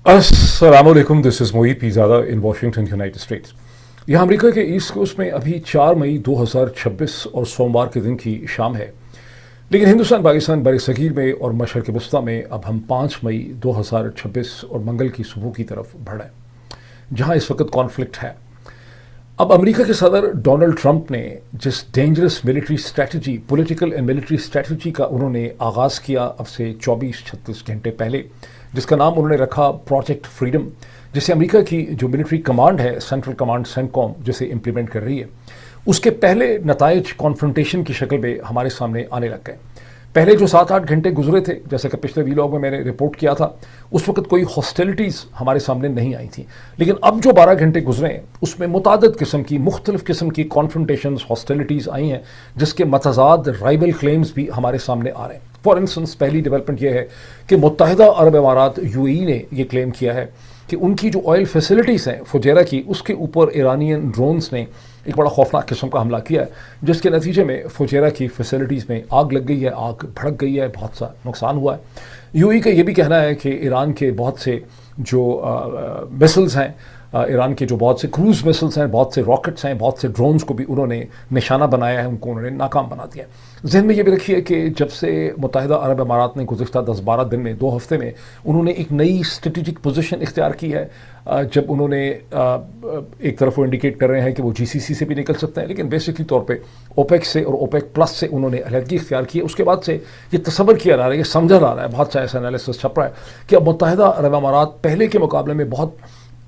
अस्सलामुअलैकुम, this is Moid Pirzada in Washington United states. यह America के ईस्ट कोस्ट में अभी 4 मई 2026 और सोमवार के दिन की शाम है। लेकिन हिंदुस्तान पाकिस्तान बरसगीर में और मशरक़ वस्ता में अब हम 5 मई 2026 और मंगल की सुबह की तरफ बढ़ रहे हैं, जहाँ इस वक्त कॉन्फ्लिक्ट है। अब अमेरिका के सदर डोनाल्ड ट्रंप ने जिस dangerous military strategy, political and military strategy का उन्होंने आगाज़ किया अब से 24-36 घंटे पहले, जिसका नाम उन्होंने रखा प्रोजेक्ट फ्रीडम, जिसे अमेरिका की जो मिलिट्री कमांड है, सेंट्रल कमांड सेंटकॉम, जिसे इम्प्लीमेंट कर रही है, उसके पहले नतायज कॉन्फ्रंटेशन की शक्ल में हमारे सामने आने लग गए। पहले जो 7-8 घंटे गुजरे थे, जैसे कि पिछले वीलॉग में मैंने रिपोर्ट किया था, उस वक्त कोई हॉस्टिलिटीज़ हमारे सामने नहीं आई थी। लेकिन अब जो 12 घंटे गुजरे हैं, उसमें मुतादिद किस्म की, मुख्तलिफ किस्म की कॉन्फ्रंटेशंस, हॉस्टिलिटीज़ आई हैं, जिसके मतज़ाद राइवल क्लेम्स भी हमारे सामने आ रहे हैं। फॉर इंस्टेंस, पहली डेवलपमेंट यह है कि मुत्तहिदा अरब अमारात यूएई ने यह क्लेम किया है कि उनकी जो ऑयल फैसिलिटीज़ हैं फुजैरा की, उसके ऊपर ईरानियन ड्रोन्स ने एक बड़ा खौफनाक किस्म का हमला किया है, जिसके नतीजे में फुजैरा की फैसिलिटीज़ में आग लग गई है, आग भड़क गई है, बहुत सा नुकसान हुआ है। यूएई का ये भी कहना है कि ईरान के बहुत से जो मिसाइल्स हैं, ईरान के जो बहुत से क्रूज़ मिसाइल्स हैं, बहुत से रॉकेट्स हैं, बहुत से ड्रोन्स को भी उन्होंने निशाना बनाया है, उनको उन्होंने नाकाम बना दिया। जहन में ये भी रखिए कि जब से मुत्तहिदा अरब अमारात ने गुज़िश्ता 10-12 दिन में, 2 हफ्ते में, उन्होंने एक नई स्ट्रेटेजिक पोजीशन इख्तियार की है। जब उन्होंने एक तरफ वो इंडिकेट कर रहे हैं कि वो जीसीसी से भी निकल सकते हैं, लेकिन बेसिकली तौर पे ओपेक से और ओपेक प्लस से उन्होंने अलहदगी इख्तियार की है। उसके बाद से ये तसव्वुर किया जा रहा है, ये समझा जा रहा है, बहुत सा ऐसा एनालिसिस छप रहा है कि अब मुत्तहिदा अरब अमारात पहले के मुकाबले में बहुत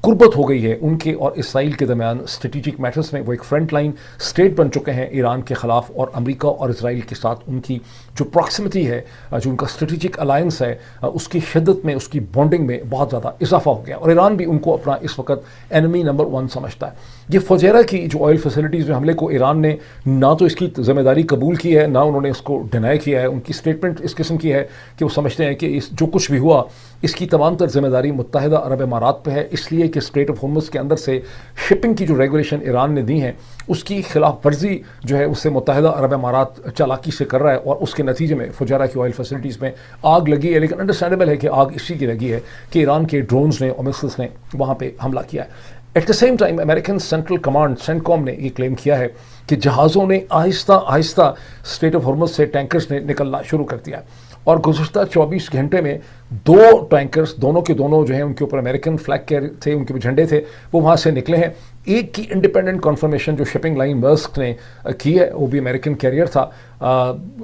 कुर्बत हो गई है उनके और इसराइल के दरमियान स्ट्रेटेजिक मैटर्स में। वो एक फ्रंट लाइन स्टेट बन चुके हैं ईरान के ख़िलाफ़, और अमेरिका और इसराइल के साथ उनकी जो प्रॉक्सिमिटी है, जो उनका स्ट्रेटेजिक अलायंस है, उसकी शिद्दत में, उसकी बॉन्डिंग में बहुत ज़्यादा इजाफा हो गया, और ईरान भी उनको अपना इस वक्त एनिमी नंबर 1 समझता है। ये फुजैरा की जो ऑयल फैसिलिटीज़ में हमले को ईरान ने ना तो इसकी ज़िम्मेदारी कबूल की है, ना उन्होंने उसको डिनाई किया है। उनकी स्टेटमेंट इस किस्म की है कि वो समझते हैं कि इस जो कुछ भी हुआ, इसकी तमाम तर ज़िम्मेदारी मुत्तहिदा अरब अमारात पे है, इसलिए कि स्ट्रेट ऑफ होर्मुज़ के अंदर से शिपिंग की जो रेगुलेशन ईरान ने दी हैं, उसकी खिलाफ वर्जी जो है उससे मुत्तहिदा अरब अमारात चालाकी से कर रहा है, और उसके नतीजे में फुजैरा की ऑयल फैसिलिटीज़ में आग लगी है। लेकिन अंडरस्टैंडेबल है कि आग इसी की लगी है कि ईरान के ड्रोन्स ने और मिसाइल्स ने वहाँ पर हमला किया है। At the same time American central command CENTCOM ने ये क्लेम किया है कि जहाज़ों ने Aahista Aahista straight of Hormuz से टैंकर्स ने निकलना शुरू कर दिया, और गुज़श्ता 24 घंटे में 2 टैंकर्स, दोनों के दोनों जो हैं उनके ऊपर अमेरिकन फ्लैग कैरियर थे, उनके भी झंडे थे, वो वहाँ से निकले हैं। एक की इंडिपेंडेंट कन्फर्मेशन जो शिपिंग लाइन मर्स्क ने की है, वो भी अमेरिकन कैरियर था,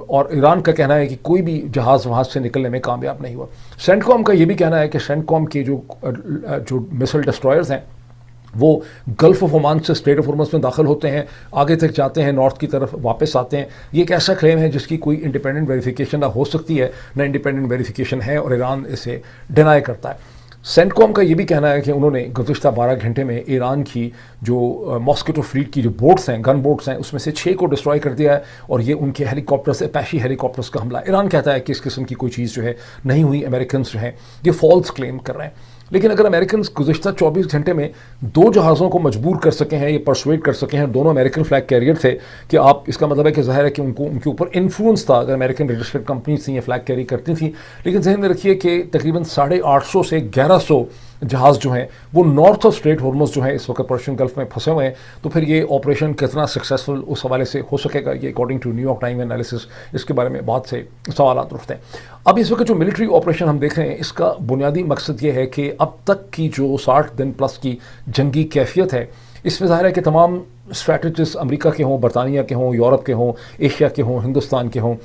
और ईरान का कहना है कि कोई भी जहाज़ वहाँ से निकलने में कामयाब नहीं हुआ। सेंटकॉम का ये भी कहना है कि सेंटकॉम के जो मिसाइल डिस्ट्रॉयर्स हैं, वो गल्फ ऑफ ओमान से स्ट्रेट ऑफ होर्मुज़ में दाखिल होते हैं, आगे तक जाते हैं, नॉर्थ की तरफ वापस आते हैं। ये एक ऐसा क्लेम है जिसकी कोई इंडिपेंडेंट वेरिफिकेशन ना हो सकती है, ना इंडिपेंडेंट वेरिफिकेशन है, और ईरान इसे डिनाई करता है। सेंटकॉम का ये भी कहना है कि उन्होंने गुज़श्ता 12 घंटे में ईरान की जो मॉस्किटो फ्लीट की जो बोट्स हैं, गन बोट्स हैं, उसमें से 6 को डिस्ट्रॉय कर दिया है, और ये उनके हेलीकॉप्टर्स, अपाची हेलीकॉप्टर्स का हमला। ईरान कहता है कि इस किस्म की कोई चीज़ जो है नहीं हुई, अमेरिकन जो हैं ये फॉल्स क्लेम कर रहे हैं। लेकिन अगर अमेरिकन गुज़श्ता 24 घंटे में 2 जहाज़ों को मजबूर कर सके हैं, ये परसुएट कर सके हैं, दोनों अमेरिकन फ्लैग कैरियर थे, कि आप, इसका मतलब है कि ज़ाहिर है कि उनको उनके ऊपर इन्फ्लुएंस था। अगर अमेरिकन रजिस्टर्ड कंपनीज थी, ये फ्लैग कैरी करती थी, लेकिन ज़हन में रखिए कि तकरीबन 850 से 1100 जहाज़ जो हैं वो नॉर्थ ऑफ स्ट्रेट होर्मुज़ जो है इस वक्त पर्शियन गल्फ में फंसे हुए हैं। तो फिर ये ऑपरेशन कितना सक्सेसफुल उस हवाले से हो सकेगा, ये according to New York time analysis, इसके बारे में बहुत से सवाल उठते हैं। अब इस वक्त जो मिलिट्री ऑपरेशन हम देख रहे हैं, इसका बुनियादी मकसद ये है कि अब तक की जो 60 दिन प्लस की जंगी कैफियत है, इसमें ज़ाहिर है कि तमाम स्ट्रैटेजिस्ट अमेरिका के हों, बरतानिया के हों, यूरोप के हों, एशिया के हों, हिंदुस्तान के हों,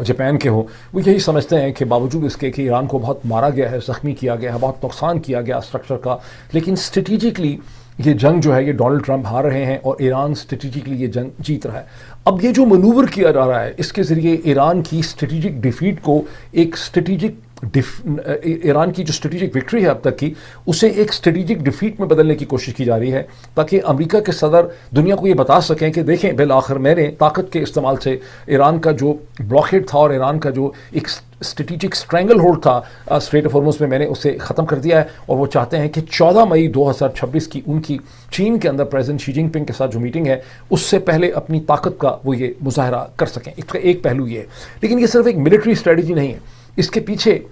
जापान के हों, वो यही समझते हैं कि बावजूद इसके कि ईरान को बहुत मारा गया है, ज़ख्मी किया गया है, बहुत नुकसान किया गया स्ट्रक्चर का, लेकिन स्ट्रेटिजिकली ये जंग जो है ये डोनाल्ड ट्रंप हार रहे हैं, और ईरान स्ट्रेटिजिकली ये जंग जीत रहा है। अब ये जो मनूवर किया जा रहा है, इसके ज़रिए ईरान की स्ट्रेटिजिक डिफीट को एक स्ट्रेटिजिक ईरान की जो स्ट्रेटेजिक विक्ट्री है अब तक की, उसे एक स्ट्रेटेजिक डिफीट में बदलने की कोशिश की जा रही है, ताकि अमेरिका के सदर दुनिया को ये बता सकें कि देखें, बिल आखिर मैंने ताकत के इस्तेमाल से ईरान का जो ब्लॉकेड था और ईरान का जो एक स्ट्रेटेजिक स्ट्रैंगल होल्ड था स्ट्रेट ऑफ होर्मुज़ में, मैंने उसे ख़त्म कर दिया है। और वो चाहते हैं कि 14 मई 2026 की उनकी चीन के अंदर प्रेसिडेंट शी जिनपिंग के साथ जो मीटिंग है, उससे पहले अपनी ताकत का वो ये मुजाहरा कर सकें। इसका एक पहलू ये है, लेकिन ये सिर्फ एक मिलिट्री स्ट्रेटजी नहीं है, इसके पीछे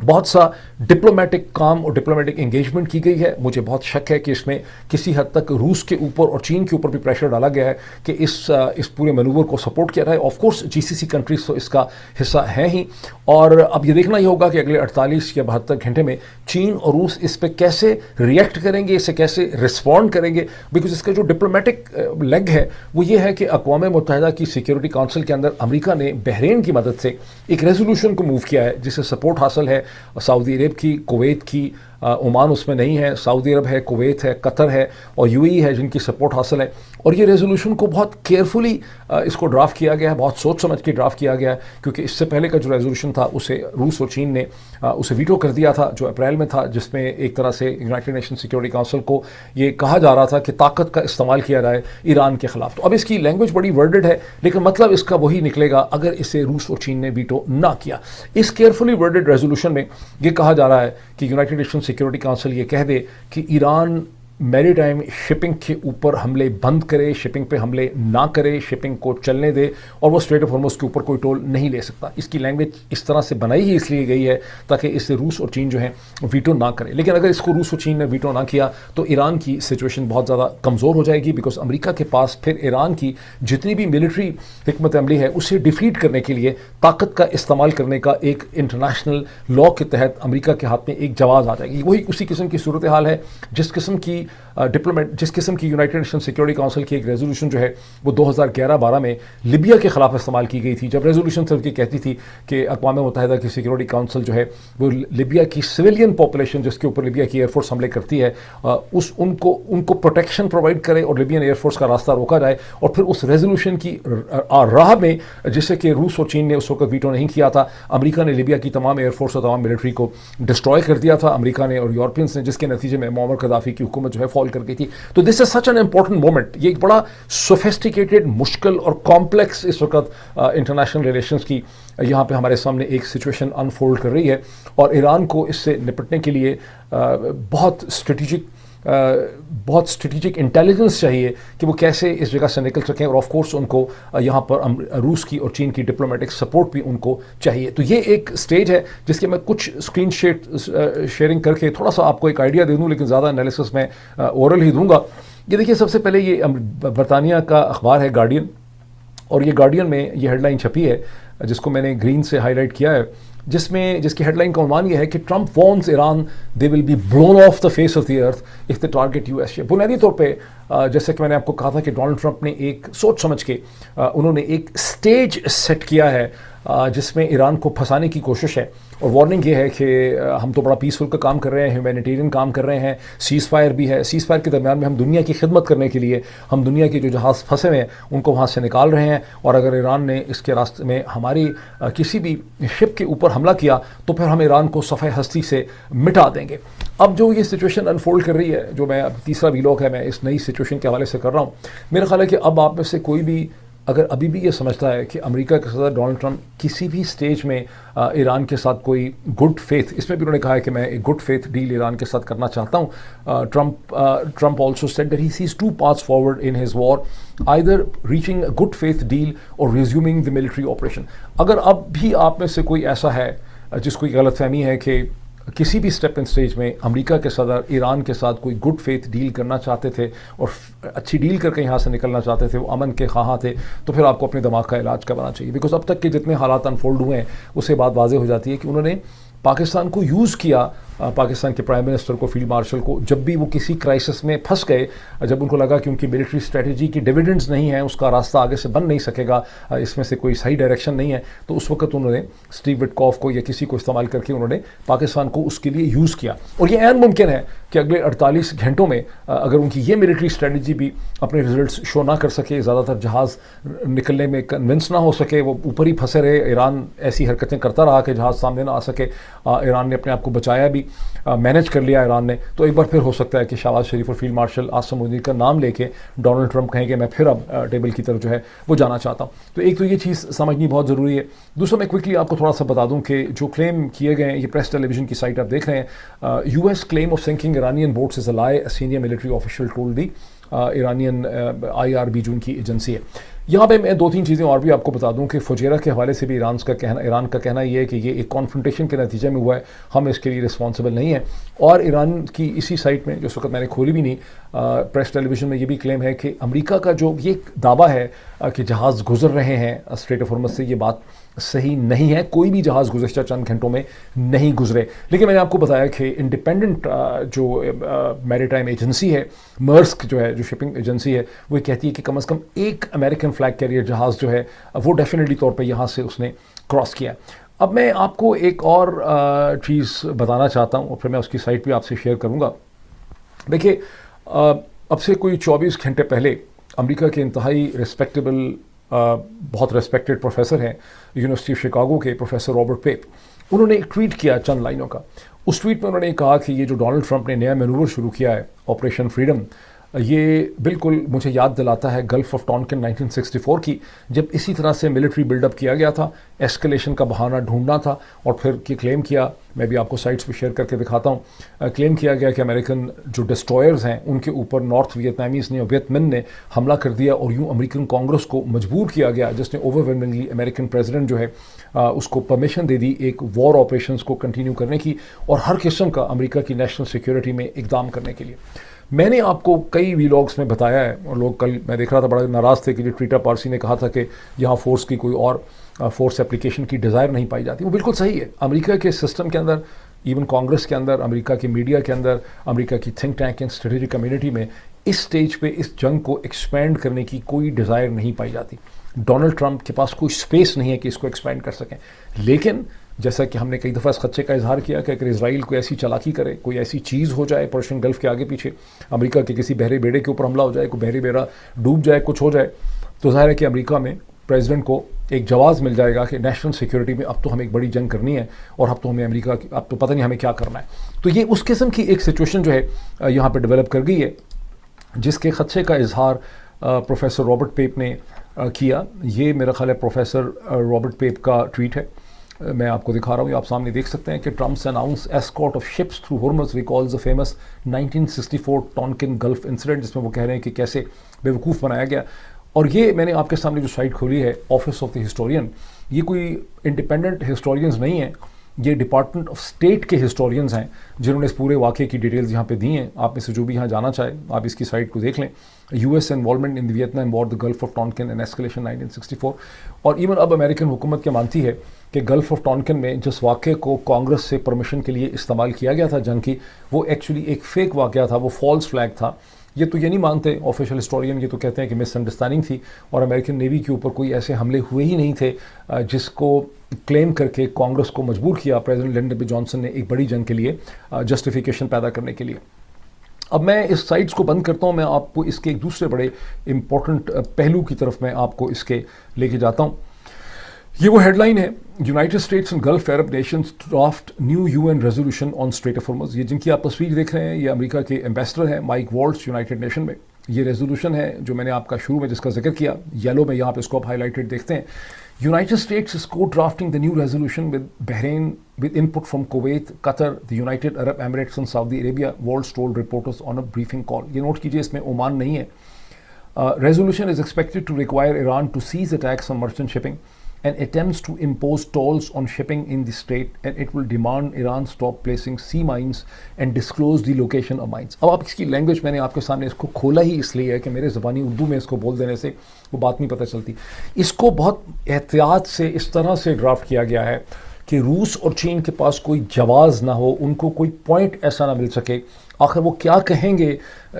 बहुत सा डिप्लोमेटिक काम और डिप्लोमेटिक एंगेजमेंट की गई है। मुझे बहुत शक है कि इसमें किसी हद तक रूस के ऊपर और चीन के ऊपर भी प्रेशर डाला गया है कि इस पूरे मैनूवर को सपोर्ट किया जाए। ऑफ कोर्स जीसीसी कंट्रीज तो इसका हिस्सा हैं ही, और अब ये देखना ही होगा कि अगले 48 या 72 घंटे में चीन और रूस इस पर कैसे रिएक्ट करेंगे, इसे कैसे रिस्पॉन्ड करेंगे। बिकॉज इसका जो डिप्लोमेटिक लेग है वो ये है कि अक़वाम मुत्तहिदा की सिक्योरिटी काउंसिल के अंदर अमेरिका ने बहरीन की मदद से एक रेजोल्यूशन को मूव किया है जिसे सपोर्ट हासिल है सऊदी अरब की, कुवैत की, ओमान उसमें नहीं है, सऊदी अरब है, कुवैत है, कतर है और यूएई है जिनकी सपोर्ट हासिल है। और ये रेजोल्यूशन को बहुत केयरफुली इसको ड्राफ्ट किया गया है, बहुत सोच समझ के ड्राफ्ट किया गया है, क्योंकि इससे पहले का जो रेजोल्यूशन था उसे रूस और चीन ने उसे वीटो कर दिया था, जो अप्रैल में था, जिसमें एक तरह से यूनाइटेड नेशन सिक्योरिटी काउंसिल को ये कहा जा रहा था कि ताकत का इस्तेमाल किया जाए ईरान के खिलाफ। तो अब इसकी लैंग्वेज बड़ी वर्डेड है, लेकिन मतलब इसका वही निकलेगा अगर इसे रूस और चीन ने वीटो ना किया। इस केयरफुली वर्डेड रेजोल्यूशन में ये कहा जा रहा है कि यूनाइटेड नेशन सिक्योरिटी काउंसिल ये कह दे कि ईरान मैरीटाइम शिपिंग के ऊपर हमले बंद करे, शिपिंग पे हमले ना करे, शिपिंग को चलने दे, और वो स्ट्रेट ऑफ हॉर्मुज़ के ऊपर कोई टोल नहीं ले सकता। इसकी लैंग्वेज इस तरह से बनाई ही इसलिए गई है ताकि इससे रूस और चीन जो है वीटो ना करे। लेकिन अगर इसको रूस और चीन ने वीटो ना किया तो ईरान की सिचुएशन बहुत ज़्यादा कमज़ोर हो जाएगी, बिकॉज अमेरिका के पास फिर ईरान की जितनी भी मिलिट्री हिकमत अमली है उसे डिफीट करने के लिए ताकत का इस्तेमाल करने का एक इंटरनेशनल लॉ के तहत अमेरिका के हाथ में एक जवाब आ जाएगी। वही उसी किस्म की सूरत हाल है जिस किस्म की यूनाइटेड नेशन सिक्योरिटी काउंसिल की एक रेजोल्यूशन जो है वो 2011-12 में लिबिया के खिलाफ इस्तेमाल की गई थी, जब रेजोल्यूशन सिर्फ ये कहती थी कि अक़वाम मुत्तहिदा की सिक्योरिटी काउंसिल जो है वो लिबिया की सिविलियन पॉपुलेशन जिसके ऊपर लिबिया की एयरफोर्स हमले करती है उनको प्रोटेक्शन प्रोवाइड करे और लिबियन एयरफोर्स का रास्ता रोका जाए। और फिर उस रेजोल्यूशन की राह में, जिसे कि रूस और चीन ने उस वक्त वीटो नहीं किया था, अमेरिका ने लिबिया की तमाम एयरफोर्स और तमाम मिलिट्री को डिस्ट्रॉय कर दिया था, अमेरिका ने और यूरोपियंस ने, जिसके नतीजे में मुअम्मर कदाफी की हुकूमत जो है फॉल कर गई थी। तो this is such an important moment. ये एक बड़ा सोफिस्टिकेटेड, मुश्किल और कॉम्प्लेक्स इस वक्त इंटरनेशनल रिलेशंस की यहाँ पे हमारे सामने एक सिचुएशन अनफोल्ड कर रही है, और ईरान को इससे निपटने के लिए बहुत स्ट्रेटिजिक इंटेलिजेंस चाहिए कि वो कैसे इस जगह से निकल सकें। और ऑफ कोर्स उनको यहाँ पर रूस की और चीन की डिप्लोमेटिक सपोर्ट भी उनको चाहिए। तो ये एक स्टेज है जिसके मैं कुछ स्क्रीन शेयरिंग करके थोड़ा सा आपको एक आइडिया दे दूँ, लेकिन ज़्यादा एनालिसिस मैं ओरल ही दूंगा। ये देखिए, सबसे पहले ये बरतानिया का अखबार है गार्डियन, और ये गार्डियन में ये हेडलाइन छपी है जिसको मैंने ग्रीन से हाईलाइट किया है, जिसकी हेडलाइन का उन्वान ये है कि Trump warns Iran they will be blown of the face of the earth if the target US. बुनियादी तौर पे जैसे कि मैंने आपको कहा था कि डोनाल्ड ट्रंप ने एक सोच समझ के उन्होंने एक स्टेज सेट किया है जिसमें ईरान को फंसाने की कोशिश है। और वार्निंग ये है कि हम तो बड़ा पीसफुल का काम कर रहे हैं, ह्यूमैनिटेरियन काम कर रहे हैं, सीज़ फायर भी है, सीज़ फायर के दरमियान में हम दुनिया की खिदमत करने के लिए हम दुनिया के जो जहाज़ फंसे हुए हैं उनको वहाँ से निकाल रहे हैं, और अगर ईरान ने इसके रास्ते में हमारी किसी भी शिप के ऊपर हमला किया तो फिर हम ईरान को सफ़े हस्ती से मिटा देंगे। अब जो ये सिचुएशन अनफोल्ड कर रही है, जो मैं तीसरा वीलॉग है मैं इस नई सिचुएशन के हवाले से कर रहा हूँ, मेरा ख्याल है कि अब आप में से कोई भी अगर अभी भी ये समझता है कि अमेरिका के सदर डोनाल्ड ट्रंप किसी भी स्टेज में ईरान के साथ कोई गुड फेथ, इसमें भी उन्होंने कहा है कि मैं एक गुड फेथ डील ईरान के साथ करना चाहता हूँ। Trump also said that he sees two paths forward in his war, either reaching a good faith deal or resuming the military operation. अगर अब भी आप में से कोई ऐसा है जिसको गलतफहमी है कि किसी भी स्टेप इन स्टेज में अमेरिका के सदर ईरान के साथ कोई गुड फेथ डील करना चाहते थे और अच्छी डील करके यहाँ से निकलना चाहते थे, वो अमन के ख़्वाह थे, तो फिर आपको अपने दिमाग का इलाज करवाना चाहिए। बिकॉज अब तक के जितने हालात अनफोल्ड हुए हैं उससे बात वाज़ेह हो जाती है कि उन्होंने पाकिस्तान को यूज़ किया, पाकिस्तान के प्राइम मिनिस्टर को, फील्ड मार्शल को, जब भी वो किसी क्राइसिस में फंस गए, जब उनको लगा कि उनकी मिलिट्री स्ट्रेटजी की डिविडेंड्स नहीं है, उसका रास्ता आगे से बन नहीं सकेगा, इसमें से कोई सही डायरेक्शन नहीं है, तो उस वक्त उन्होंने स्टीव विटकॉफ को या किसी को इस्तेमाल करके उन्होंने पाकिस्तान को उसके लिए यूज़ किया। और ये ऐन मुमकिन है कि अगले 48 घंटों में अगर उनकी ये मिलिट्री स्ट्रेटजी भी अपने रिजल्ट्स शो ना कर सके, ज़्यादातर जहाज़ निकलने में कन्विंस ना हो सके, वो ऊपर ही फंसे रहे, ईरान ऐसी हरकतें करता रहा कि जहाज़ सामने ना आ सके, ईरान ने अपने आप को बचाया भी, मैनेज कर लिया ईरान ने, तो एक बार फिर हो सकता है कि शहबाज शरीफ और फील्ड मार्शल आसिम मुनीर का नाम लेके डोनाल्ड ट्रंप कहें कि मैं फिर अब टेबल की तरफ जो है वो जाना चाहता हूँ। तो एक तो ये चीज़ समझनी बहुत ज़रूरी है। दूसरा, मैं क्विकली आपको थोड़ा सा बता दूं कि जो क्लेम किए गए हैं, ये प्रेस टेलीविजन की साइट आप देख रहे हैं, US claim of sinking Iranian boats is a lie, senior military official told the Iranian IRB जो उनकी एजेंसी है। यहाँ पे मैं 2-3 चीज़ें और भी आपको बता दूं कि फुजैरा के हवाले से भी ईरान का कहना ये है कि ये एक कॉन्फ्रंटेशन के नतीजे में हुआ है, हम इसके लिए रिस्पॉन्सिबल नहीं है। और ईरान की इसी साइट में, जो इस वक्त मैंने खोली भी नहीं, प्रेस टेलीविजन में ये भी क्लेम है कि अमेरिका का जो ये दावा है कि जहाज़ गुजर रहे हैं स्ट्रेट ऑफ हॉर्मज़ से, ये बात सही नहीं है। कोई भी जहाज़ गुज़श्ता चंद घंटों में नहीं गुजरे। लेकिन मैंने आपको बताया कि इंडिपेंडेंट जो मैरीटाइम एजेंसी है, मर्स्क जो है, जो शिपिंग एजेंसी है, वो कहती है कि कम से कम एक अमेरिकन फ्लैग कैरियर जहाज़ जो है वो डेफिनेटली तौर पे यहाँ से उसने क्रॉस किया। अब मैं आपको एक और चीज़ बताना चाहता हूँ और फिर मैं उसकी साइट भी आपसे शेयर करूँगा। देखिए, अब से कोई 24 घंटे पहले अमेरिका के इंतहाई रिस्पेक्टेबल, बहुत रेस्पेक्टेड प्रोफेसर हैं यूनिवर्सिटी ऑफ शिकागो के, प्रोफेसर रॉबर्ट पेप, उन्होंने एक ट्वीट किया चंद लाइनों का। उस ट्वीट में उन्होंने कहा कि ये जो डोनाल्ड ट्रंप ने नया मैनूवर शुरू किया है, ऑपरेशन फ्रीडम, ये बिल्कुल मुझे याद दिलाता है गल्फ ऑफ टॉनकिन 1964 की, जब इसी तरह से मिलिट्री बिल्डअप किया गया था, एस्केलेशन का बहाना ढूंढना था और फिर ये क्लेम किया, मैं भी आपको साइट्स पे शेयर करके दिखाता हूँ, क्लेम किया गया कि अमेरिकन जो डिस्ट्रॉयर्स हैं उनके ऊपर नॉर्थ वियतनामीज़ ने और वियतमिन ने हमला कर दिया और यूँ अमेरिकन कांग्रेस को मजबूर किया गया, जिसने ओवरवेलमिंगली अमेरिकन प्रेसिडेंट जो है उसको परमिशन दे दी एक वॉर ऑपरेशंस को कंटिन्यू करने की और हर किस्म का अमेरिका की नेशनल सिक्योरिटी में इकदाम करने के लिए। मैंने आपको कई वीलॉग्स में बताया है, और लोग, कल मैं देख रहा था बड़ा नाराज़ थे कि जो ट्विटर पारसी ने कहा था कि यहाँ फोर्स की कोई और फोर्स एप्लीकेशन की डिज़ायर नहीं पाई जाती। वो बिल्कुल सही है। अमेरिका के सिस्टम के अंदर, इवन कांग्रेस के अंदर, अमेरिका की मीडिया के अंदर, अमेरिका की think tank and strategic community में इस स्टेज पे इस जंग को एक्सपेंड करने की कोई डिज़ायर नहीं पाई जाती। डोनाल्ड ट्रंप के पास कोई स्पेस नहीं है कि इसको एक्सपेंड कर सकें। लेकिन जैसा कि हमने कई दफ़ा इस खदशे का इजहार किया कि अगर इसराइल कोई ऐसी चालाकी करे, कोई ऐसी चीज़ हो जाए पर्शियन गल्फ के आगे पीछे, अमेरिका के किसी बहरे बेड़े के ऊपर हमला हो जाए, कोई बहरी बेड़ा डूब जाए, कुछ हो जाए, तो ज़ाहिर है कि अमेरिका में प्रेसिडेंट को एक जवाब मिल जाएगा कि नेशनल सिक्योरिटी में अब तो हमें एक बड़ी जंग करनी है और अब तो हमें अमेरिका, अब तो पता नहीं हमें क्या करना है। तो ये उस किस्म की एक सिचुएशन जो है यहाँ पर डेवलप कर गई है, जिसके खदशे का इजहार प्रोफेसर रॉबर्ट पेप ने किया। ये मेरा ख्याल है प्रोफेसर रॉबर्ट पेप का ट्वीट है, मैं आपको दिखा रहा हूँ, आप सामने देख सकते हैं कि Trump's announce escort of ships through Hormuz recalls the famous 1964 Tonkin gulf incident, जिसमें वो कह रहे हैं कि कैसे बेवकूफ़ बनाया गया। और ये मैंने आपके सामने जो साइट खोली है, ऑफिस ऑफ द हिस्टोरियन, ये कोई इंडिपेंडेंट हिस्टोरियंस नहीं है, ये डिपार्टमेंट ऑफ स्टेट के हिस्टोरियंस हैं जिन्होंने इस पूरे वाक़े की डिटेल्स यहाँ पे दी हैं। आप में से जो भी यहाँ जाना चाहे आप इसकी साइट को देख लें। US involvement in the Vietnam war, the gulf of Tonkin and escalation 1964। और इवन अब अमेरिकन हुकूमत क्या मानती है कि गल्फ ऑफ टॉनकिन में जिस वाक़े को कांग्रेस से परमिशन के लिए इस्तेमाल किया गया था जंग की, वो एक्चुअली एक फ़ेक वाक़या था, वो फॉल्स फ्लैग था। ये तो ये नहीं मानते ऑफिशियल हिस्टोरियन, ये तो कहते हैं कि मिसअंडरस्टैंडिंग थी और अमेरिकन नेवी के ऊपर कोई ऐसे हमले हुए ही नहीं थे जिसको क्लेम करके कांग्रेस को मजबूर किया प्रेसिडेंट लिंडन बी जॉनसन ने एक बड़ी जंग के लिए जस्टिफिकेशन पैदा करने के लिए। अब मैं इस साइट्स को बंद करता हूँ, मैं आपको इसके एक दूसरे बड़े इंपॉर्टेंट पहलू की तरफ मैं आपको इसके लेके जाता हूँ। ये वो हेडलाइन है, United States and gulf Arab nations draft new UN resolution on strait of Hormuz. ये जिनकी आप तस्वीर देख रहे हैं, ये अमेरिका के एम्बेसडर हैं माइक वॉल्ट्ज यूनाइटेड नेशन में। ये रेजोल्यूशन है जो मैंने आपका शुरू में जिसका जिक्र किया, येलो में यहाँ पे इसको आप हाईलाइटेड देखते हैं। यूनाइटेड स्टेट्स इज को drafting the new resolution with Bahrain with input from Kuwait, Qatar, the United Arab Emirates and Saudi Arabia, Waltz told reporters on a briefing call। ये नोट कीजिए, इसमें ओमान नहीं है। Resolution is expected to require Iran to cease attacks on merchant shipping and attempts to impose tolls on shipping in the strait, and it will demand Iran stop placing sea mines and disclose the location of mines। अब आप इसकी language, मैंने आपके सामने इसको खोला ही इसलिए है कि मेरे ज़बानी उर्दू में इसको बोल देने से वो बात नहीं पता चलती। इसको बहुत एहतियात से इस तरह से ड्राफ्ट किया गया है कि रूस और चीन के पास कोई जवाज़ ना हो, उनको कोई पॉइंट ऐसा ना मिल सके। आखिर वो क्या कहेंगे,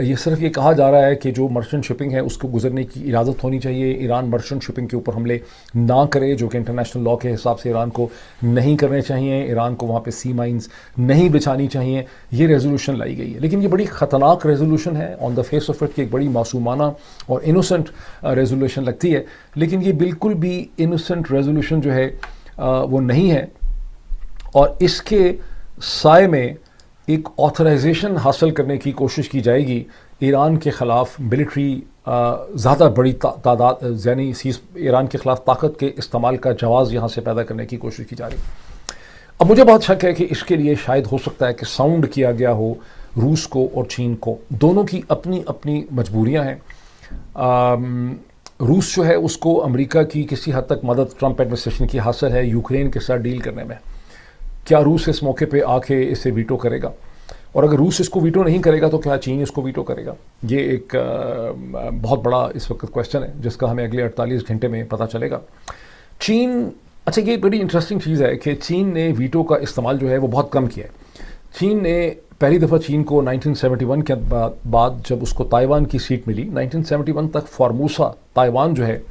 ये सिर्फ ये कहा जा रहा है कि जो मर्चेंट शिपिंग है उसको गुजरने की इजाज़त होनी चाहिए, ईरान मर्चेंट शिपिंग के ऊपर हमले ना करे, जो कि इंटरनेशनल लॉ के हिसाब से ईरान को नहीं करने चाहिए, ईरान को वहाँ पे सी माइंस नहीं बिछानी चाहिए। ये रेजोल्यूशन लाई गई है, लेकिन ये बड़ी ख़तरनाक रेजोल्यूशन है। On the face of it की एक बड़ी मासूमाना और इनोसेंट रेजोल्यूशन लगती है, लेकिन ये बिल्कुल भी इनोसेंट रेजोल्यूशन जो है वो नहीं है। और इसके साए में एक ऑथराइजेशन हासिल करने की कोशिश की जाएगी ईरान के ख़िलाफ़ मिलिट्री ज़्यादा बड़ी तादाद, यानी ईरान के ख़िलाफ़ ताकत के इस्तेमाल का जवाज़ यहाँ से पैदा करने की कोशिश की जा रही है। अब मुझे बहुत शक है कि इसके लिए शायद हो सकता है कि साउंड किया गया हो रूस को और चीन को, दोनों की अपनी अपनी मजबूरियाँ हैं। रूस जो है उसको अमेरिका की किसी हद तक मदद ट्रंप एडमिनिस्ट्रेशन की हासिल है यूक्रेन के साथ डील करने में। क्या रूस इस मौके पे आके इसे वीटो करेगा, और अगर रूस इसको वीटो नहीं करेगा तो क्या चीन इसको वीटो करेगा? ये एक बहुत बड़ा इस वक्त क्वेश्चन है जिसका हमें अगले 48 घंटे में पता चलेगा। चीन, अच्छा ये बड़ी इंटरेस्टिंग चीज़ है कि चीन ने वीटो का इस्तेमाल जो है वो बहुत कम किया है। चीन ने पहली दफ़ा चीन को 1971 के बाद जब उसको ताइवान की सीट मिली, 1971 तक फॉर्मूसा ताइवान जो है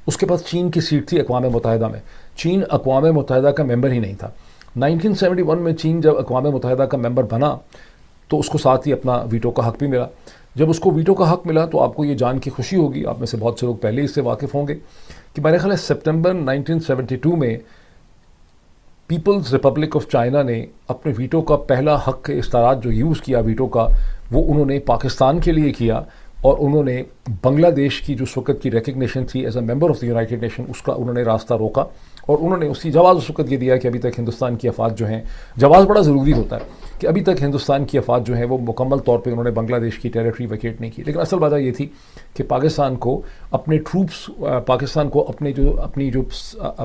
उसके पास चीन की सीट थी अक़वाम मुत्तहिदा में। चीन अक़वाम मुत्तहिदा का मेंबर ही नहीं था। 1971 में चीन जब अक़वाम मुत्तहिदा का मेंबर बना तो उसको साथ ही अपना वीटो का हक़ भी मिला। जब उसको वीटो का हक़ मिला तो आपको ये जान के खुशी होगी, आप में से बहुत से लोग पहले इससे वाकिफ़ होंगे, कि मेरे ख्याल है सितंबर 1972 में पीपल्स रिपब्लिक ऑफ चाइना ने अपने वीटो का पहला हक़ इस्तारात जो यूज़ किया वीटो का, वो उन्होंने पाकिस्तान के लिए किया, और उन्होंने बांग्लादेश की जो उस वक़्त की रिकग्निशन थी as a member of the United Nation उसका उन्होंने रास्ता रोका, और उन्होंने उसकी जवाब उस वक़्त ये दिया कि अभी तक हिंदुस्तान की अफवाज जो हैं, जवाब बड़ा ज़रूरी होता है कि अभी तक हिंदुस्तान की अफवाज जो हैं वो मुकम्मल तौर पे उन्होंने बांग्लादेश की टेरिटरी वैकेट नहीं की। लेकिन असल वजह ये थी कि पाकिस्तान को अपने ट्रूप्स, पाकिस्तान को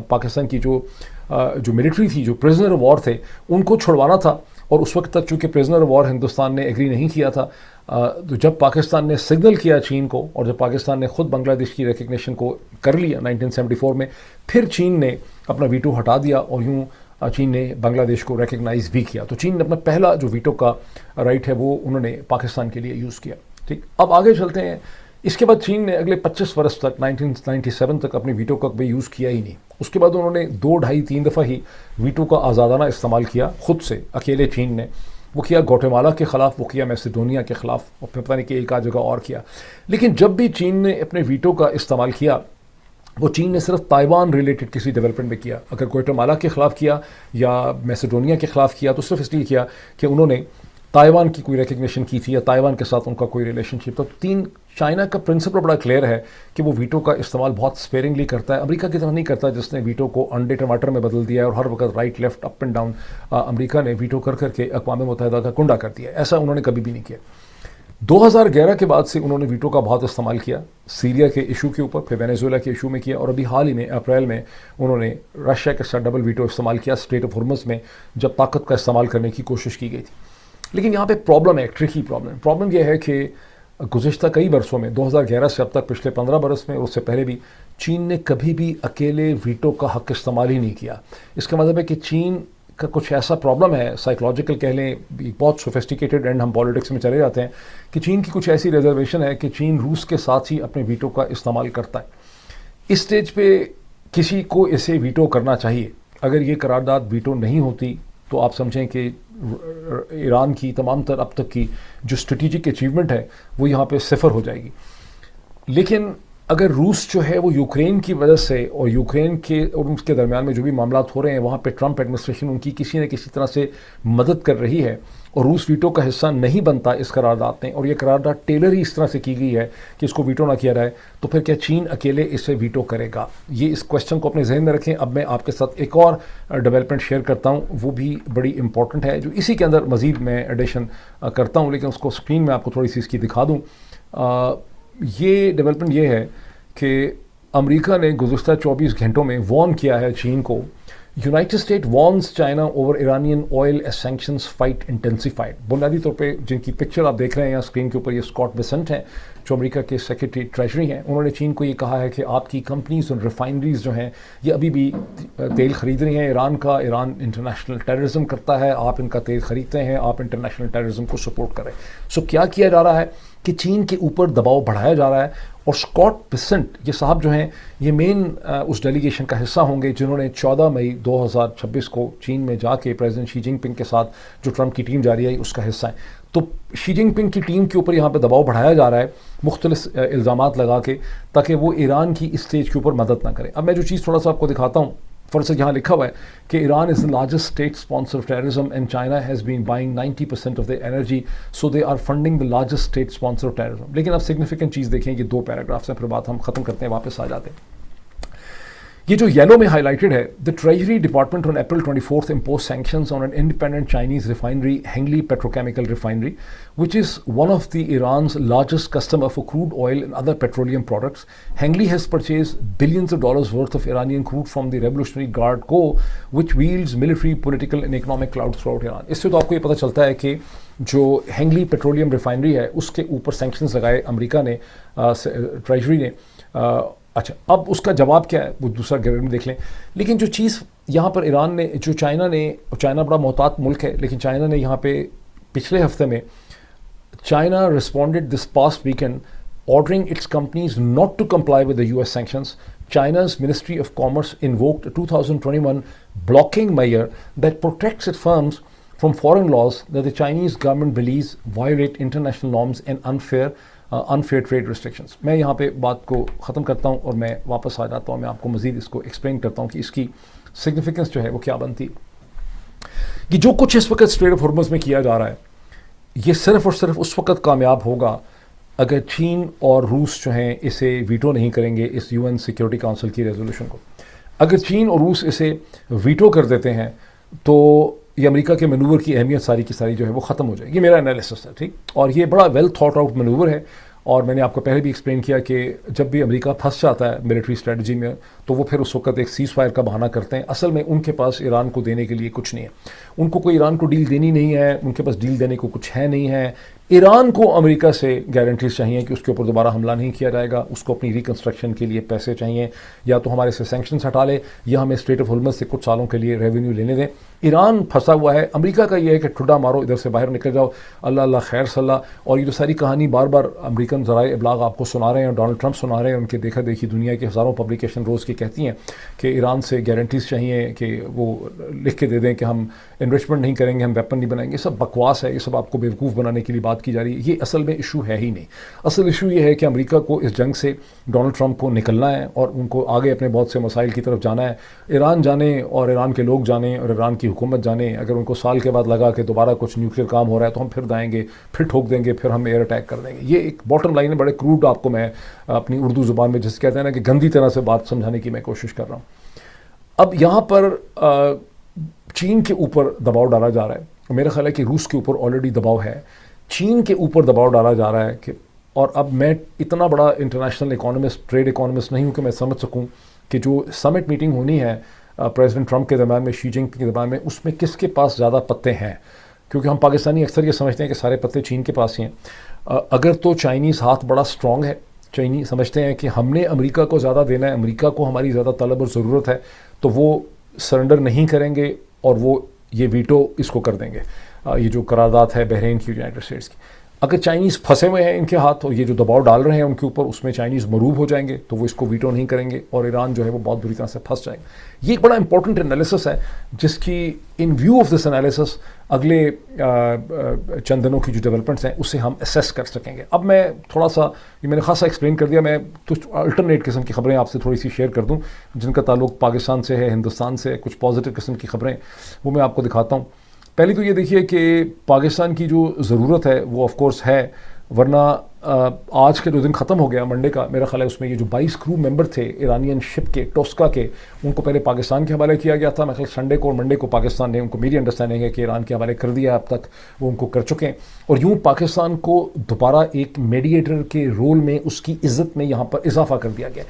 पाकिस्तान की जो मिलिट्री थी, जो प्रिजनर ऑफ वॉर थे, उनको छुड़वाना था। और उस वक्त तक चूँकि प्रिजनर ऑफ वॉर हिंदुस्तान ने एग्री नहीं किया था, तो जब पाकिस्तान ने सिग्नल किया चीन को, और जब पाकिस्तान ने ख़ुद बांग्लादेश की रिकग्निशन को कर लिया 1974 में, फिर चीन ने अपना वीटो हटा दिया और यूँ चीन ने बांग्लादेश को रिकग्नाइज़ भी किया। तो चीन ने अपना पहला जो वीटो का राइट है वो उन्होंने पाकिस्तान के लिए यूज़ किया। ठीक, अब आगे चलते हैं। इसके बाद चीन ने अगले 25 वर्ष तक 1997 तक अपने वीटो का भी यूज़ किया ही नहीं। उसके बाद उन्होंने 2, 2.5, 3 दफ़ा ही वीटो का आज़ादाना इस्तेमाल किया खुद से, अकेले चीन ने। वो किया ग्वाटेमाला के ख़िलाफ़, वो किया मैसेडोनिया के ख़िलाफ़, और फिर पता नहीं कि एक आध जगह और किया। लेकिन जब भी चीन ने अपने वीटो का इस्तेमाल किया, वो चीन ने सिर्फ ताइवान रिलेटेड किसी डेवलपमेंट में किया। अगर ग्वाटेमाला के ख़िलाफ़ किया या मैसेडोनिया के ख़िलाफ़ किया तो सिर्फ इसलिए किया कि उन्होंने ताइवान की कोई रिकग्निशन की थी या ताइवान के साथ उनका कोई रिलेशनशिप था। तो चाइना का प्रिंसिपल बड़ा क्लियर है कि वो वीटो का इस्तेमाल बहुत स्पेयरिंगली करता है। अमेरिका की तरह नहीं करता जिसने वीटो को अंडे टमाटर में बदल दिया है और हर वक्त right left up and down America ने वीटो कर करके अक़वाम मुत्तहिदा का कुंडा कर दिया। ऐसा उन्होंने कभी भी नहीं किया। 2011 के बाद से उन्होंने वीटो का बहुत इस्तेमाल किया, सीरिया के इशू के ऊपर, फिर वेनेजुएला के इशू में किया, और अभी हाल ही में अप्रैल में उन्होंने रशिया के साथ डबल वीटो इस्तेमाल किया स्ट्रेट ऑफ हॉर्मुज़ में, जब ताकत का इस्तेमाल करने की कोशिश की गई थी। लेकिन यहाँ पे प्रॉब्लम है, एक ट्रिकी प्रॉब्लम यह है कि गुज़िश्ता कई वर्षों में, 2011 से अब तक पिछले 15 बरस में, उससे पहले भी, चीन ने कभी भी अकेले वीटो का हक़ इस्तेमाल ही नहीं किया। इसका मतलब है कि चीन का कुछ ऐसा प्रॉब्लम है, साइकोलॉजिकल कह लें, बहुत सोफिस्टिकेटेड एंड हम पॉलिटिक्स में चले जाते हैं, कि चीन की कुछ ऐसी रिजर्वेशन है कि चीन रूस के साथ ही अपने वीटो का इस्तेमाल करता है। इस स्टेज पे किसी को इसे वीटो करना चाहिए। अगर ये करारदाद वीटो नहीं होती तो आप समझें कि ईरान की तमाम तर अब तक की जो स्ट्रेटिजिक अचीवमेंट है वो यहाँ पे सिफर हो जाएगी। लेकिन अगर रूस जो है वो यूक्रेन की वजह से, और यूक्रेन के और उसके दरमियान में जो भी मामलात हो रहे हैं वहाँ पे ट्रंप एडमिनिस्ट्रेशन उनकी किसी न किसी तरह से मदद कर रही है, और रूस वीटो का हिस्सा नहीं बनता इस करारदाद में, और ये करारदाद टेलर ही इस तरह से की गई है कि इसको वीटो ना किया जाए, तो फिर क्या चीन अकेले इसे वीटो करेगा? ये इस क्वेश्चन को अपने जहन में रखें। अब मैं आपके साथ एक और डेवलपमेंट शेयर करता हूँ, वो भी बड़ी इंपॉर्टेंट है, जो इसी के अंदर मज़ीद मैं एडिशन करता हूँ, लेकिन उसको स्क्रीन में आपको थोड़ी सी इसकी दिखा दूँ। ये डेवलपमेंट ये है कि अमेरिका ने गुज़श्ता 24 घंटों में वॉर्न किया है चीन को, United State warns China over Iranian oil as sanctions fight intensified. बुनियादी तौर पे जिनकी पिक्चर आप देख रहे हैं यहाँ स्क्रीन के ऊपर, ये स्कॉट बेसेंट हैं जो अमेरिका के सेक्रेटरी ट्रेजरी हैं। उन्होंने चीन को ये कहा है कि आपकी कंपनीज और रिफाइनरीज जो हैं ये अभी भी तेल ख़रीद रही हैं ईरान का। ईरान इंटरनेशनल टेररिज्म करता है, आप इनका तेल ख़रीदते हैं, आप इंटरनेशनल टेररिज्म को सपोर्ट करें। सो क्या किया जा रहा है कि चीन के ऊपर दबाव बढ़ाया जा रहा है। और स्कॉट बेसेंट ये साहब जो हैं ये मेन उस डेलीगेशन का हिस्सा होंगे जिन्होंने 14 मई 2026 को चीन में जाके प्रेसिडेंट शी जिनपिंग के साथ जो ट्रंप की टीम जा रही है उसका हिस्सा है। तो शी जिनपिंग की टीम के ऊपर यहाँ पे दबाव बढ़ाया जा रहा है मुख्तलिफ इल्ज़ामात लगा के, ताकि वो ईरान की इस स्टेज के ऊपर मदद ना करें। अब मैं जो चीज़ थोड़ा सा आपको दिखाता हूँ, फर्स्ट यहाँ लिखा हुआ है कि Iran is the largest state sponsor of terrorism and China has been buying 90% of the energy, so they are funding the largest state sponsor of terrorism. लेकिन अब सिग्निफिकेंट चीज़ देखें, ये 2 पैराग्राफ्स हैं, फिर बात हम ख़त्म करते हैं, वापस आ जाते हैं। ये जो येलो में हाईलाइटेड है, the treasury department on April 24 imposed sanctions on an independent Chinese refinery, Hengli Petrochemical Refinery, which is one of the Iran's largest customer for crude oil and other petroleum products. Hengli has purchased billions of dollars worth of Iranian crude from the Revolutionary Guard Corps, which wields military, political and economic clout throughout Iran. इससे तो आपको ये पता चलता है कि जो हेंगली petroleum refinery है उसके ऊपर सैंक्शंस लगाए अमेरिका ने, ट्रेजरी ने। अच्छा, अब उसका जवाब क्या है वो दूसरा ग्रेड में देख लें। लेकिन जो चीज़ यहाँ पर ईरान ने, जो चाइना बड़ा मोहतात मुल्क है, लेकिन चाइना ने यहाँ पे पिछले हफ्ते में China responded this past weekend ordering its companies not to comply with the US sanctions. China's Ministry of Commerce invoked a 2021 blocking measure that protects its firms from foreign laws that the Chinese government believes violate international norms and unfair trade restrictions. मैं यहाँ पे बात को ख़त्म करता हूँ और मैं वापस आ जाता हूँ, मैं आपको मज़ीद इसको एक्सप्लेन करता हूँ कि इसकी सिग्निफिकेंस जो है वो क्या बनती है। कि जो कुछ इस वक्त स्ट्रेट ऑफ हॉर्मुज़ में किया जा रहा है, ये सिर्फ और सिर्फ उस वक्त कामयाब होगा अगर चीन और रूस जो हैं इसे वीटो नहीं करेंगे इस यूएन सिक्योरिटी काउंसिल की रेजोल्यूशन को। अगर चीन और रूस इसे वीटो कर देते हैं तो ये अमेरिका के मैनूवर की अहमियत सारी की सारी जो है वो ख़त्म हो जाएगी। ये मेरा एनालिसिस है, ठीक। और ये बड़ा वेल थॉट आउट मैनूवर है और मैंने आपको पहले भी एक्सप्लेन किया कि जब भी अमेरिका फंस जाता है मिलिट्री स्ट्रेटजी में तो वो फिर उस वक्त एक सीज़ फायर का बहाना करते हैं। असल में उनके पास ईरान को देने के लिए कुछ नहीं है, उनको कोई ईरान को डील देनी नहीं है, उनके पास डील देने को कुछ है नहीं है। ईरान को अमेरिका से गारंटीज चाहिए कि उसके ऊपर दोबारा हमला नहीं किया जाएगा, उसको अपनी रिकन्स्ट्रक्शन के लिए पैसे चाहिए, या तो हमारे से सैंक्शंस हटा ले या हमें स्ट्रेट ऑफ हॉर्मुज़ से कुछ सालों के लिए रेवेन्यू लेने दें। ईरान फंसा हुआ है, अमेरिका का ये है कि ठुड्डा मारो, इधर से बाहर निकल जाओ, अल्लाह अल्लाह खैर सल्लाह। और ये जो सारी कहानी बार बार अमेरिकन ज़राए इब्लाग आपको सुना रहे हैं, डोनाल्ड ट्रंप सुना रहे हैं, उनके देखा देखी दुनिया की हज़ारों पब्लिकेशन रोज़ की कहती हैं कि ईरान से गारंटीज़ चाहिए कि वो लिख के दे दें कि हम इन्वेस्टमेंट नहीं करेंगे, हम वेपन नहीं बनाएंगे। सब बकवास है, ये सब आपको बेवकूफ़ बनाने के लिए बात की जा रही है। ये असल में इशू है ही नहीं। असल इशू ये है कि अमेरिका को इस जंग से डोनाल्ड ट्रंप को निकलना है और उनको आगे अपने बहुत से मसाइल की तरफ जाना है। ईरान जाने और ईरान के लोग जाने और ईरान की हुकूमत जाने, अगर उनको साल के बाद लगा कि दोबारा कुछ न्यूक्लियर काम हो रहा है तो हम फिर दाएंगे, फिर ठोक देंगे, फिर हम एयर अटैक कर देंगे। ये एक बॉटम लाइन है, बड़े क्रूड आपको मैं अपनी उर्दू ज़ुबान में जिसे कहते हैं ना कि गंदी तरह से बात समझाने की मैं कोशिश कर रहा हूँ। अब यहाँ पर चीन के ऊपर दबाव डाला जा रहा है, मेरा ख्याल है कि रूस के ऊपर ऑलरेडी दबाव है, चीन के ऊपर दबाव डाला जा रहा है कि, और अब मैं इतना बड़ा इंटरनेशनल इकोनॉमिस्ट, ट्रेड इकोनॉमिस्ट नहीं हूँ कि मैं समझ सकूँ कि जो समिट मीटिंग होनी है प्रेसिडेंट ट्रंप के दरम्यान में, शी जिनपिंग के दरम्यान में, उसमें किसके पास ज़्यादा पत्ते हैं। क्योंकि हम पाकिस्तानी अक्सर ये समझते हैं कि सारे पत्ते चीन के पास ही हैं। अगर तो चाइनीज़ हाथ बड़ा स्ट्रॉन्ग है, चाइनीज़ समझते हैं कि हमने अमेरिका को ज़्यादा देना है, अमेरिका को हमारी ज़्यादा तलब और ज़रूरत है, तो वो सरेंडर नहीं करेंगे और वो ये वीटो इसको कर देंगे। ये जो करारदाद है बहरीन की, यूनाइटेड स्टेट्स की, अगर चाइनीज़ फंसे हुए हैं इनके हाथ और ये जो दबाव डाल रहे हैं उनके ऊपर, उसमें चाइनीज़ मरूब हो जाएंगे तो वो इसको वीटो नहीं करेंगे और ईरान जो है वो बहुत बुरी तरह से फंस जाएगा। ये एक बड़ा इंपॉर्टेंट एनालिसिस है जिसकी इन व्यू ऑफ दिस एनालिसिस अगले चंद दिनों की जो डेवलपमेंट्स हैं उससे हम असेस कर सकेंगे। अब मैं थोड़ा सा, ये मैंने खासा एक्सप्लेन कर दिया, मैं कुछ अल्टरनेट किस्म की खबरें आपसे थोड़ी सी शेयर कर दूँ जिनका ताल्लुक पाकिस्तान से है, हिंदुस्तान से, कुछ पॉजिटिव किस्म की खबरें वो मैं आपको दिखाता हूँ। पहली तो ये देखिए कि पाकिस्तान की जो ज़रूरत है वो ऑफ कोर्स है, वरना आज के जो दिन ख़त्म हो गया मंडे का, मेरा ख्याल है उसमें ये जो 22 क्रू मेंबर थे ईरानियन शिप के, टोस्का के, उनको पहले पाकिस्तान के हवाले किया गया था। मेरे ख्याल संडे को और मंडे को पाकिस्तान ने उनको, मेरी अंडरस्टैंडिंग है कि ईरान के हवाले कर दिया, अब तक वो उनको कर चुके हैं। और यूँ पाकिस्तान को दोबारा एक मीडिएटर के रोल में, उसकी इज़्ज़त में यहाँ पर इजाफा कर दिया गया।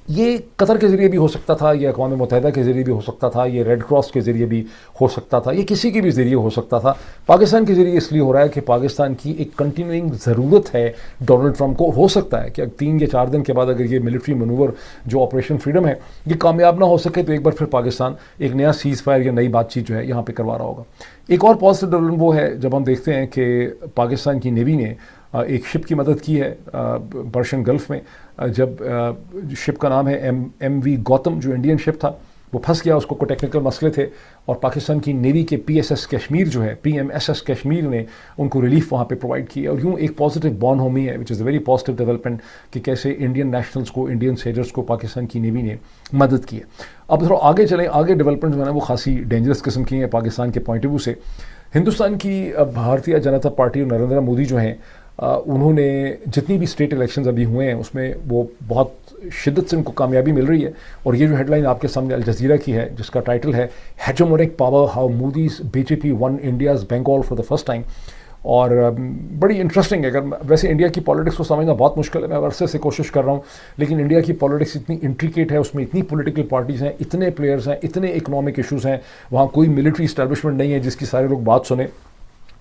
ये कतर के ज़रिए भी हो सकता था, ये अक़वाम मुत्तहिदा के ज़रिए भी हो सकता था, ये रेड क्रॉस के ज़रिए भी हो सकता था, ये किसी के भी ज़रिए हो सकता था। पाकिस्तान के ज़रिए इसलिए हो रहा है कि पाकिस्तान की एक कंटिन्यूइंग ज़रूरत है डोनाल्ड ट्रंप को। हो सकता है कि 3 या 4 दिन के बाद अगर ये मिलिट्री मनूवर जो ऑपरेशन फ्रीडम है ये कामयाब ना हो सके तो एक बार फिर पाकिस्तान एक नया सीज़ फायर या नई बातचीत जो है यहाँ पर करवा रहा होगा। एक और पॉजिटिव डेवलपमेंट वो है जब हम देखते हैं कि पाकिस्तान की नेवी ने एक शिप की मदद की है पर्शियन गल्फ़ में, जब शिप का नाम है MV गौतम, जो इंडियन शिप था वो फंस गया, उसको कोई टेक्निकल मसले थे और पाकिस्तान की नेवी के PSS कश्मीर जो है, PMSS कश्मीर ने उनको रिलीफ वहाँ पे प्रोवाइड की है। और यूँ एक पॉजिटिव बॉन होमी है which is a very positive development कि कैसे इंडियन नेशनल्स को, इंडियन सेलर्स को पाकिस्तान की नेवी ने मदद की है। अब थोड़ा आगे चलें, आगे डेवलपमेंट जो है ना वो खासी डेंजरस किस्म की है पाकिस्तान के पॉइंट ऑफ व्यू से। हिंदुस्तान की भारतीय जनता पार्टी और नरेंद्र मोदी जो हैं उन्होंने जितनी भी स्टेट इलेक्शंस अभी हुए हैं उसमें वो बहुत शिद्दत से उनको कामयाबी मिल रही है। और ये जो हेडलाइन आपके सामने अल जज़ीरा की है जिसका टाइटल है hegemonic power how Modi's BJP won India's Bengal for the first time, और बड़ी इंटरेस्टिंग है। अगर वैसे इंडिया की पॉलिटिक्स को समझना बहुत मुश्किल है, मैं अरसे से कोशिश कर रहा हूँ, लेकिन इंडिया की पॉलिटिक्स इतनी इंट्रिकेट है, उसमें इतनी पॉलिटिकल पार्टीज़ हैं, इतने प्लेयर्स हैं, इतने इकोनॉमिक इशूज़ हैं, वहाँ कोई मिलिट्री इस्टेब्लिशमेंट नहीं है जिसकी सारे लोग बात सुने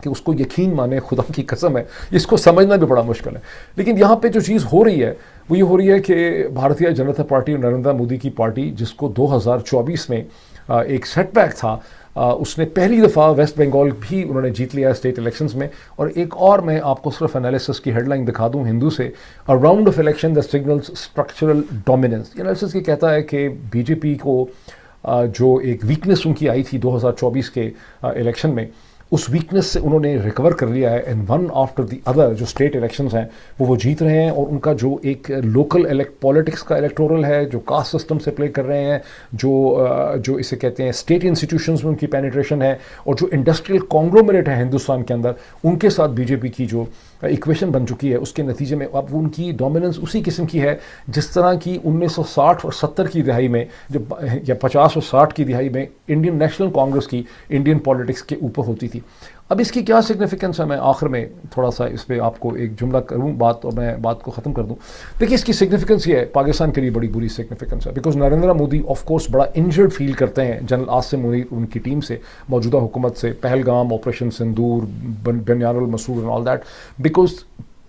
कि उसको यकीन माने, खुदा की कसम है, इसको समझना भी बड़ा मुश्किल है। लेकिन यहाँ पे जो चीज़ हो रही है वो ये हो रही है कि भारतीय जनता पार्टी और नरेंद्र मोदी की पार्टी, जिसको 2024 में एक सेटबैक था, उसने पहली दफ़ा वेस्ट बंगाल भी उन्होंने जीत लिया स्टेट इलेक्शंस में। और एक और मैं आपको सिर्फ एनालिसिस की हेडलाइन दिखा दूं हिंदू से, अ round of election the signals structural dominance. Analysis ये कहता है कि बीजेपी को जो एक वीकनेस उनकी आई थी 2024 के इलेक्शन में, उस वीकनेस से उन्होंने रिकवर कर लिया है and one after the other जो स्टेट इलेक्शंस हैं वो जीत रहे हैं। और उनका जो एक लोकल पॉलिटिक्स का इलेक्टोरल है, जो कास्ट सिस्टम से प्ले कर रहे हैं, जो इसे कहते हैं स्टेट इंस्टीट्यूशंस में उनकी पेनिट्रेशन है, और जो इंडस्ट्रियल कॉन्ग्लोमरेट है हिंदुस्तान के अंदर, उनके साथ बीजेपी की जो इक्वेशन बन चुकी है, उसके नतीजे में अब उनकी डोमिनेंस उसी किस्म की है जिस तरह की 1960 और 70 की दिहाई में, जब या 50 और 60 की दिहाई में इंडियन नेशनल कांग्रेस की इंडियन पॉलिटिक्स के ऊपर होती थी। अब इसकी क्या सिग्निफिकेंस है, मैं आखिर में थोड़ा सा इस पर आपको एक जुमला करूँ बात, और मैं बात को ख़त्म कर दूँ। देखिए, इसकी सिग्निफिकेंस ये है, पाकिस्तान के लिए बड़ी बुरी सिग्निफिकेंस है, because Narendra Modi of course बड़ा इंजर्ड फील करते हैं जनरल आसिम मुनीर उनकी टीम से, मौजूदा हुकूमत से, पहलगाम, ऑपरेशन सिंदूर, बनियानुल मसूद and all that, because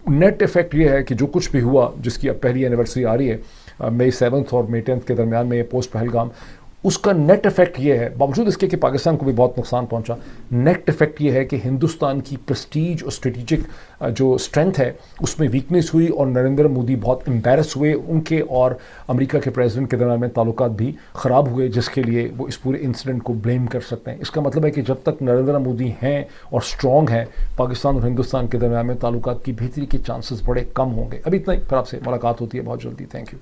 net effect ये है कि जो कुछ भी हुआ, जिसकी अब पहली एनिवर्सरी आ रही है मई 7 और मई 10 के दरमियान में, ये पोस्ट पहलगाम, उसका नेट इफेक्ट ये है, बावजूद इसके कि पाकिस्तान को भी बहुत नुकसान पहुंचा, नेट इफेक्ट ये है कि हिंदुस्तान की प्रेस्टीज और स्ट्रेटिजिक जो स्ट्रेंथ है उसमें वीकनेस हुई, और नरेंद्र मोदी बहुत एम्बेरस हुए। उनके और अमेरिका के प्रेसिडेंट के दरमियान में ताल्लुकात भी ख़राब हुए, जिसके लिए वो इस पूरे इंसिडेंट को ब्लेम कर सकते हैं। इसका मतलब है कि जब तक नरेंद्र मोदी हैं और स्ट्रॉन्ग हैं, पाकिस्तान और हिंदुस्तान के दरमियान में ताल्लुकात की बेहतरी के चांसेस बड़े कम होंगे। अभी इतना ही, फिर आपसे मुलाकात होती है बहुत जल्दी। Thank you.